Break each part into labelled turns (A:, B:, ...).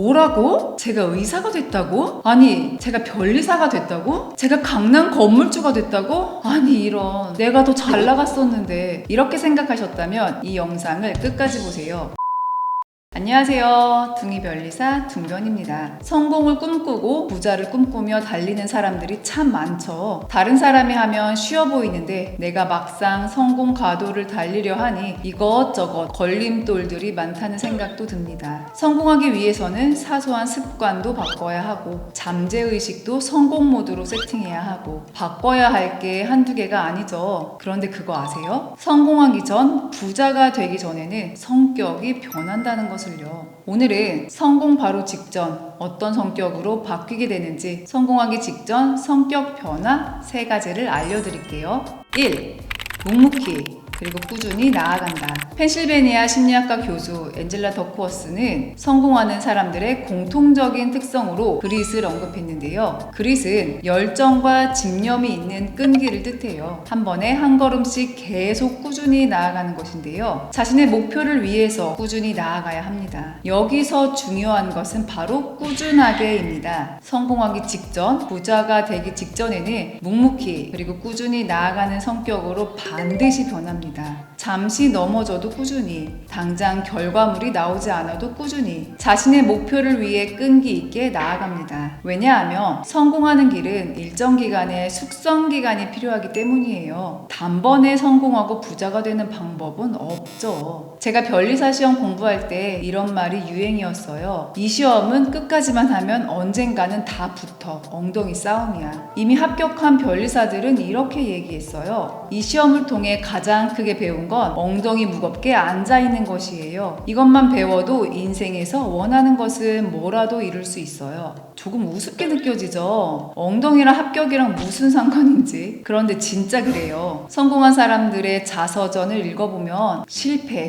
A: 뭐라고? 제가 의사가 됐다고? 아니, 제가 변리사가 됐다고? 제가 강남 건물주가 됐다고? 아니, 이런. 내가 더 잘 나갔었는데. 이렇게 생각하셨다면 이 영상을 끝까지 보세요. 안녕하세요. 둥이 변리사 둥변입니다. 성공을 꿈꾸고 부자를 꿈꾸며 달리는 사람들이 참 많죠. 다른 사람이 하면 쉬워 보이는데 내가 막상 성공 가도를 달리려 하니 이것저것 걸림돌들이 많다는 생각도 듭니다. 성공하기 위해서는 사소한 습관도 바꿔야 하고 잠재의식도 성공 모드로 세팅해야 하고 바꿔야 할 게 한두 개가 아니죠. 그런데 그거 아세요? 성공하기 전 부자가 되기 전에는 성격이 변한다는 것을요. 오늘은 성공 바로 직전 어떤 성격으로 바뀌게 되는지 성공하기 직전 성격 변화 3가지를 알려드릴게요. 1. 묵묵히 그리고 꾸준히 나아간다. 펜실베니아 심리학과 교수 앤젤라 더크워스는 성공하는 사람들의 공통적인 특성으로 그릿을 언급했는데요. 그릿은 열정과 집념이 있는 끈기를 뜻해요. 한 번에 한 걸음씩 계속 꾸준히 나아가는 것인데요. 자신의 목표를 위해서 꾸준히 나아가야 합니다. 여기서 중요한 것은 바로 꾸준하게입니다. 성공하기 직전, 부자가 되기 직전에는 묵묵히 그리고 꾸준히 나아가는 성격으로 반드시 변합니다. 잠시 넘어져도 꾸준히, 당장 결과물이 나오지 않아도 꾸준히 자신의 목표를 위해 끈기 있게 나아갑니다. 왜냐하면 성공하는 길은 일정 기간의 숙성 기간이 필요하기 때문이에요. 단번에 성공하고 부자가 되는 방법은 없죠. 제가 변리사 시험 공부할 때 이런 말이 유행이었어요. 이 시험은 끝까지만 하면 언젠가는 다 붙어. 엉덩이 싸움이야. 이미 합격한 변리사들은 이렇게 얘기했어요. 이 시험을 통해 가장 크게 배운 건 엉덩이 무겁게 앉아있는 것이에요. 이것만 배워도 인생에서 원하는 것은 뭐라도 이룰 수 있어요. 조금 우습게 느껴지죠? 엉덩이랑 합격이랑 무슨 상관인지. 그런데 진짜 그래요. 성공한 사람들의 자서전을 읽어보면 실패,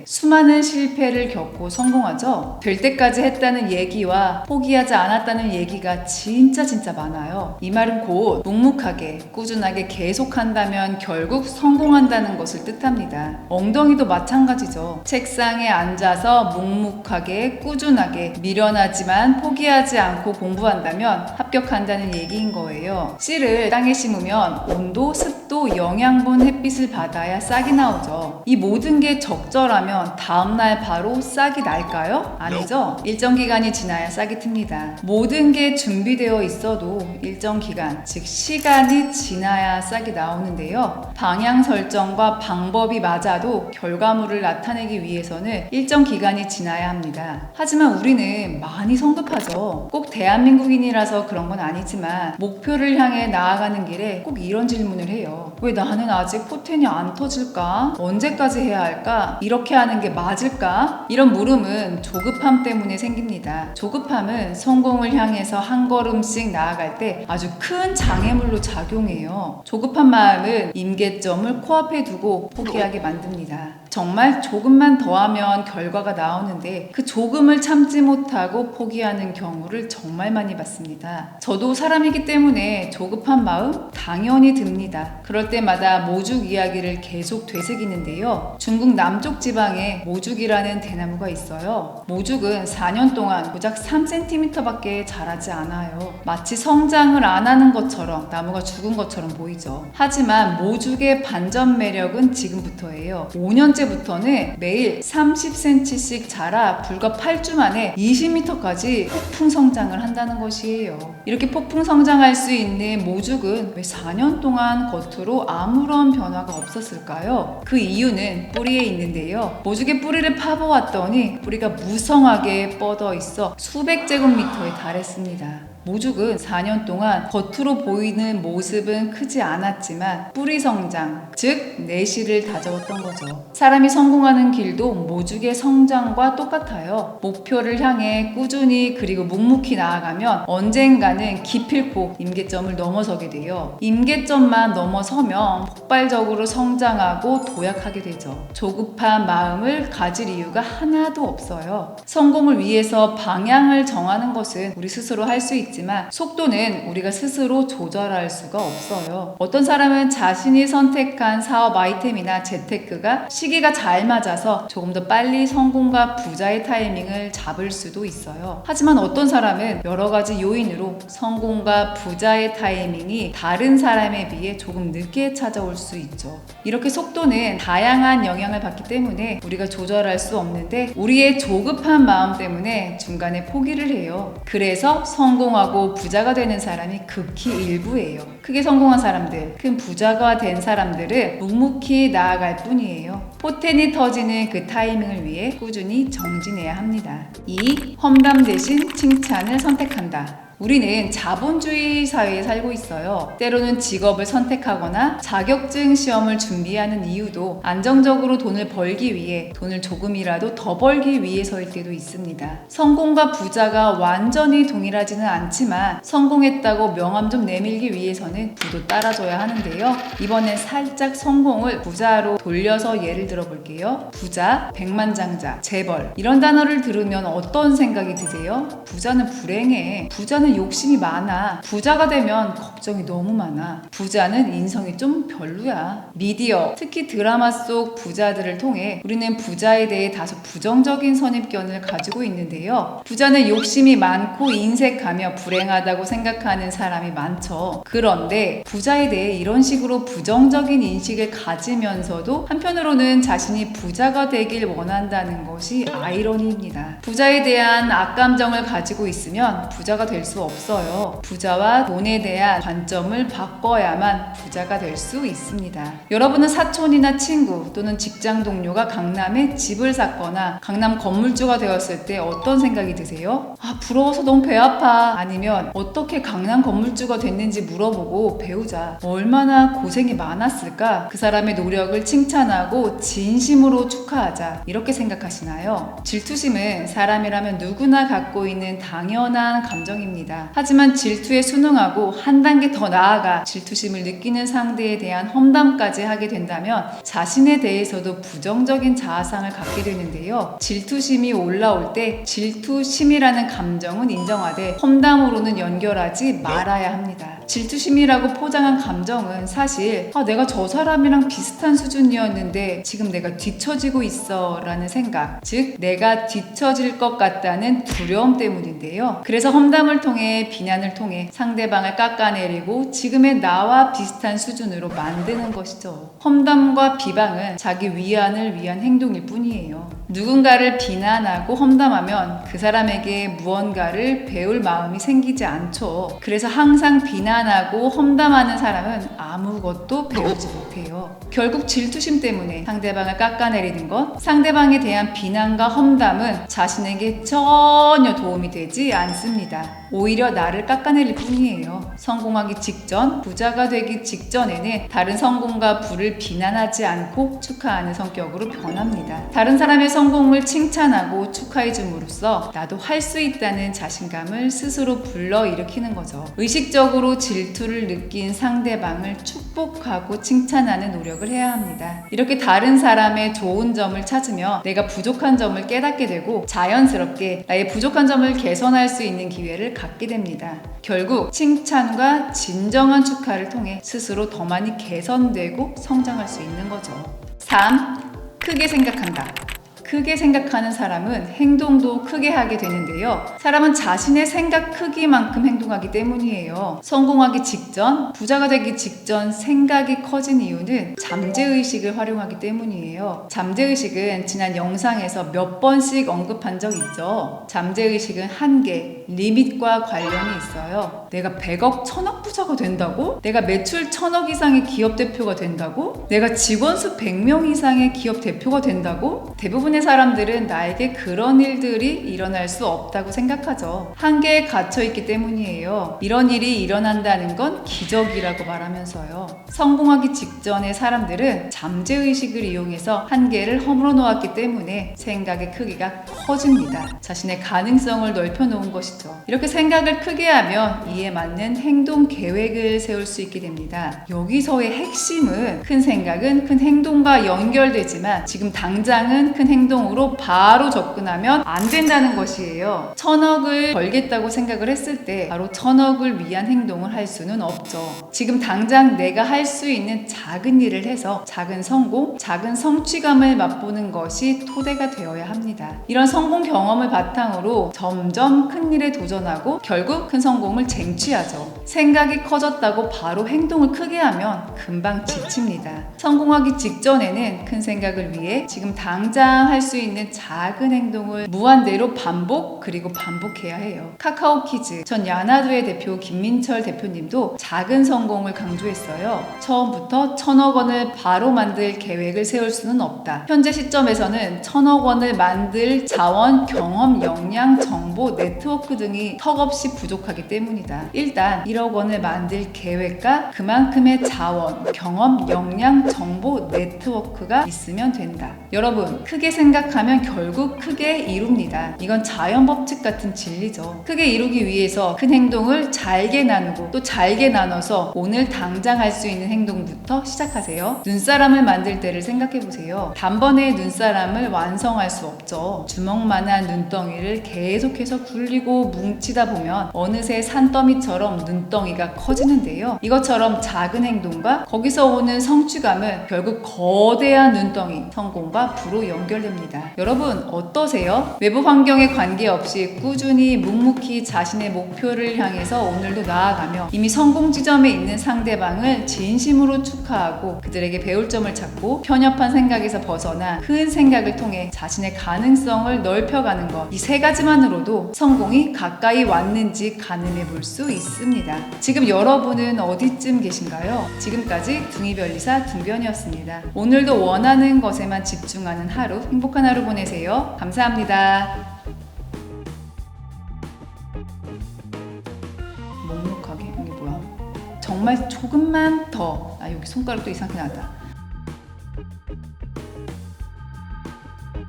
A: 수많은 실패를 겪고 성공하죠? 될 때까지 했다는 얘기와 포기하지 않았다는 얘기가 진짜 많아요. 이 말은 곧 묵묵하게, 꾸준하게 계속한다면 결국 성공한다는 것을 뜻합니다. 엉덩이도 마찬가지죠. 책상에 앉아서 묵묵하게, 꾸준하게, 미련하지만 포기하지 않고 공부한다면 합격한다는 얘기인 거예요. 씨를 땅에 심으면 온도, 습도, 영양분, 햇빛을 받아야 싹이 나오죠. 이 모든 게 적절하면 다음날 바로 싹이 날까요? 아니죠. 일정 기간이 지나야 싹이 틉니다. 모든 게 준비되어 있어도 일정 기간, 즉 시간이 지나야 싹이 나오는데요. 방향 설정과 방법이 맞아도 결과물을 나타내기 위해서는 일정 기간이 지나야 합니다. 하지만 우리는 많이 성급하죠. 꼭 대한민국인이라서 그런 건 아니지만 목표를 향해 나아가는 길에 꼭 이런 질문을 해요. 왜 나는 아직 포텐이 안 터질까? 언제까지 해야 할까? 이렇게 하는 게 맞을까? 이런 물음은 조급함 때문에 생깁니다. 조급함은 성공을 향해서 한 걸음씩 나아갈 때 아주 큰 장애물로 작용해요. 조급한 마음은 임계점을 코앞에 두고 포기하게 만듭니다. 정말 조금만 더 하면 결과가 나오는데 그 조금을 참지 못하고 포기하는 경우를 정말 많이 봤습니다. 저도 사람이기 때문에 조급한 마음 당연히 듭니다. 그럴 때마다 모죽 이야기를 계속 되새기는데요. 중국 남쪽 지방에 모죽이라는 대나무가 있어요. 모죽은 4년 동안 고작 3cm 밖에 자라지 않아요. 마치 성장을 안 하는 것처럼 나무가 죽은 것처럼 보이죠. 하지만 모죽의 반전 매력은 지금부터예요. 5년째부터는 매일 30cm씩 자라 불과 8주 만에 20m까지 폭풍 성장을 한다는 것이에요. 이렇게 폭풍 성장할 수 있는 모죽은 왜 4년 동안 겉으로 아무런 변화가 없었을까요? 그 이유는 뿌리에 있는데요. 모죽의 뿌리를 파보았더니 뿌리가 무성하게 뻗어 있어 수백 제곱미터에 달했습니다. 모죽은 4년 동안 겉으로 보이는 모습은 크지 않았지만 뿌리 성장, 즉 내실을 다져왔던 거죠. 사람이 성공하는 길도 모죽의 성장과 똑같아요. 목표를 향해 꾸준히 그리고 묵묵히 나아가면 언젠가는 기필코 임계점을 넘어서게 돼요. 임계점만 넘어서면 폭발적으로 성장하고 도약하게 되죠. 조급한 마음을 가질 이유가 하나도 없어요. 성공을 위해서 방향을 정하는 것은 우리 스스로 할 수 있지 있지만 속도는 우리가 스스로 조절할 수가 없어요. 어떤 사람은 자신이 선택한 사업 아이템이나 재테크가 시기가 잘 맞아서 조금 더 빨리 성공과 부자의 타이밍을 잡을 수도 있어요. 하지만 어떤 사람은 여러 가지 요인으로 성공과 부자의 타이밍이 다른 사람에 비해 조금 늦게 찾아올 수 있죠. 이렇게 속도는 다양한 영향을 받기 때문에 우리가 조절할 수 없는데 우리의 조급한 마음 때문에 중간에 포기를 해요. 그래서 성공하고 부자가 되는 사람이 극히 일부예요. 크게 성공한 사람들, 큰 부자가 된 사람들은 묵묵히 나아갈 뿐이에요. 포텐이 터지는 그 타이밍을 위해 꾸준히 정진해야 합니다. 2. 험담 대신 칭찬을 선택한다. 우리는 자본주의 사회에 살고 있어요. 때로는 직업을 선택하거나 자격증 시험을 준비하는 이유도 안정적으로 돈을 벌기 위해, 돈을 조금이라도 더 벌기 위해서일 때도 있습니다. 성공과 부자가 완전히 동일하지는 않지만 성공했다고 명함 좀 내밀기 위해서는 부도 따라줘야 하는데요. 이번엔 살짝 성공을 부자로 돌려서 예를 들어볼게요. 부자, 백만장자, 재벌 이런 단어를 들으면 어떤 생각이 드세요? 부자는 불행해. 부자는 욕심이 많아. 부자가 되면 걱정이 너무 많아. 부자는 인성이 좀 별로야. 미디어, 특히 드라마 속 부자들을 통해 우리는 부자에 대해 다소 부정적인 선입견을 가지고 있는데요. 부자는 욕심이 많고 인색하며 불행하다고 생각하는 사람이 많죠. 그런데 부자에 대해 이런 식으로 부정적인 인식을 가지면서도 한편으로는 자신이 부자가 되길 원한다는 것이 아이러니입니다. 부자에 대한 악감정을 가지고 있으면 부자가 될 수 없어요. 부자와 돈에 대한 관점을 바꿔야만 부자가 될 수 있습니다. 여러분은 사촌이나 친구 또는 직장 동료가 강남에 집을 샀거나 강남 건물주가 되었을 때 어떤 생각이 드세요? 아, 부러워서 너무 배 아파. 아니면 어떻게 강남 건물주가 됐는지 물어보고 배우자. 얼마나 고생이 많았을까? 그 사람의 노력을 칭찬하고 진심으로 축하하자. 이렇게 생각하시나요? 질투심은 사람이라면 누구나 갖고 있는 당연한 감정입니다. 하지만 질투에 순응하고 한 단계 더 나아가 질투심을 느끼는 상대에 대한 험담까지 하게 된다면 자신에 대해서도 부정적인 자아상을 갖게 되는데요. 질투심이 올라올 때 질투심이라는 감정은 인정하되 험담으로는 연결하지 말아야 합니다. 질투심이라고 포장한 감정은 사실 내가 저 사람이랑 비슷한 수준이었는데 지금 내가 뒤처지고 있어 라는 생각, 즉 내가 뒤처질 것 같다는 두려움 때문인데요. 그래서 험담을 통해, 비난을 통해 상대방을 깎아내리고 지금의 나와 비슷한 수준으로 만드는 것이죠. 험담과 비방은 자기 위안을 위한 행동일 뿐이에요. 누군가를 비난하고 험담하면 그 사람에게 무언가를 배울 마음이 생기지 않죠. 그래서 항상 비난하고 험담하는 사람은 아무것도 배우지 못해요. 결국 질투심 때문에 상대방을 깎아내리는 것, 상대방에 대한 비난과 험담은 자신에게 전혀 도움이 되지 않습니다. 오히려 나를 깎아내릴 뿐이에요. 성공하기 직전, 부자가 되기 직전에는 다른 성공과 부를 비난하지 않고 축하하는 성격으로 변합니다. 다른 사람의 성공을 칭찬하고 축하해 줌으로써 나도 할 수 있다는 자신감을 스스로 불러일으키는 거죠. 의식적으로 질투를 느낀 상대방을 축복하고 칭찬하는 노력을 해야 합니다. 이렇게 다른 사람의 좋은 점을 찾으며 내가 부족한 점을 깨닫게 되고 자연스럽게 나의 부족한 점을 개선할 수 있는 기회를 갖게 됩니다. 결국 칭찬과 진정한 축하를 통해 스스로 더 많이 개선되고 성장할 수 있는 거죠. 3. 크게 생각한다. 크게 생각하는 사람은 행동도 크게 하게 되는데요. 사람은 자신의 생각 크기만큼 행동하기 때문이에요. 성공하기 직전, 부자가 되기 직전 생각이 커진 이유는 잠재의식을 활용하기 때문이에요. 잠재의식은 지난 영상에서 몇 번씩 언급한 적 있죠. 잠재의식은 한계, 리밋과 관련이 있어요. 내가 100억, 1000억 부자가 된다고? 내가 매출 1000억 이상의 기업 대표가 된다고? 내가 직원 수 100명 이상의 기업 대표가 된다고? 대부분의 사람들은 나에게 그런 일들이 일어날 수 없다고 생각하죠. 한계에 갇혀있기 때문이에요. 이런 일이 일어난다는 건 기적이라고 말하면서요. 성공하기 직전의 사람들은 잠재의식을 이용해서 한계를 허물어 놓았기 때문에 생각의 크기가 커집니다. 자신의 가능성을 넓혀놓은 것이죠. 이렇게 생각을 크게 하면 이에 맞는 행동 계획을 세울 수 있게 됩니다. 여기서의 핵심은 큰 생각은 큰 행동과 연결되지만 지금 당장은 큰 행동이 행동으로 바로 접근하면 안 된다는 것이에요. 1000억을 벌겠다고 생각을 했을 때 바로 1000억을 위한 행동을 할 수는 없죠. 지금 당장 내가 할 수 있는 작은 일을 해서 작은 성공, 작은 성취감을 맛보는 것이 토대가 되어야 합니다. 이런 성공 경험을 바탕으로 점점 큰 일에 도전하고 결국 큰 성공을 쟁취하죠. 생각이 커졌다고 바로 행동을 크게 하면 금방 지칩니다. 성공하기 직전에는 큰 생각을 위해 지금 당장 할 수 있는 작은 행동을 무한대로 반복 그리고 반복해야 해요. 카카오 키즈 전 야나두의 대표 김민철 대표님도 작은 성공을 강조했어요. 처음부터 1000억 원을 바로 만들 계획을 세울 수는 없다. 현재 시점에서는 1000억 원을 만들 자원, 경험, 역량, 정보, 네트워크 등이 턱없이 부족하기 때문이다. 일단 1억 원을 만들 계획과 그만큼의 자원, 경험, 역량, 정보, 네트워크가 있으면 된다. 여러분, 크게 생각하면 결국 크게 이룹니다. 이건 자연 법칙 같은 진리죠. 크게 이루기 위해서 큰 행동을 잘게 나누고 또 잘게 나눠서 오늘 당장 할 수 있는 행동부터 시작하세요. 눈사람을 만들 때를 생각해보세요. 단번에 눈사람을 완성할 수 없죠. 주먹만한 눈덩이를 계속해서 굴리고 뭉치다 보면 어느새 산더미처럼 눈덩이가 커지는데요. 이것처럼 작은 행동과 거기서 오는 성취감은 결국 거대한 눈덩이, 성공과 부로 연결됩니다. 여러분 어떠세요? 외부 환경에 관계없이 꾸준히 묵묵히 자신의 목표를 향해서 오늘도 나아가며 이미 성공 지점에 있는 상대방을 진심으로 축하하고 그들에게 배울 점을 찾고 편협한 생각에서 벗어나 큰 생각을 통해 자신의 가능성을 넓혀가는 것, 이 세 가지만으로도 성공이 가까이 왔는지 가늠해 볼 수 있습니다. 지금 여러분은 어디쯤 계신가요? 지금까지 둥이별리사 둥변이었습니다. 오늘도 원하는 것에만 집중하는 하루, 행복한 하루 보내세요. 감사합니다. 묵묵하게 이게 뭐야? 정말 조금만 더. 아, 여기 손가락도 이상하게 나다.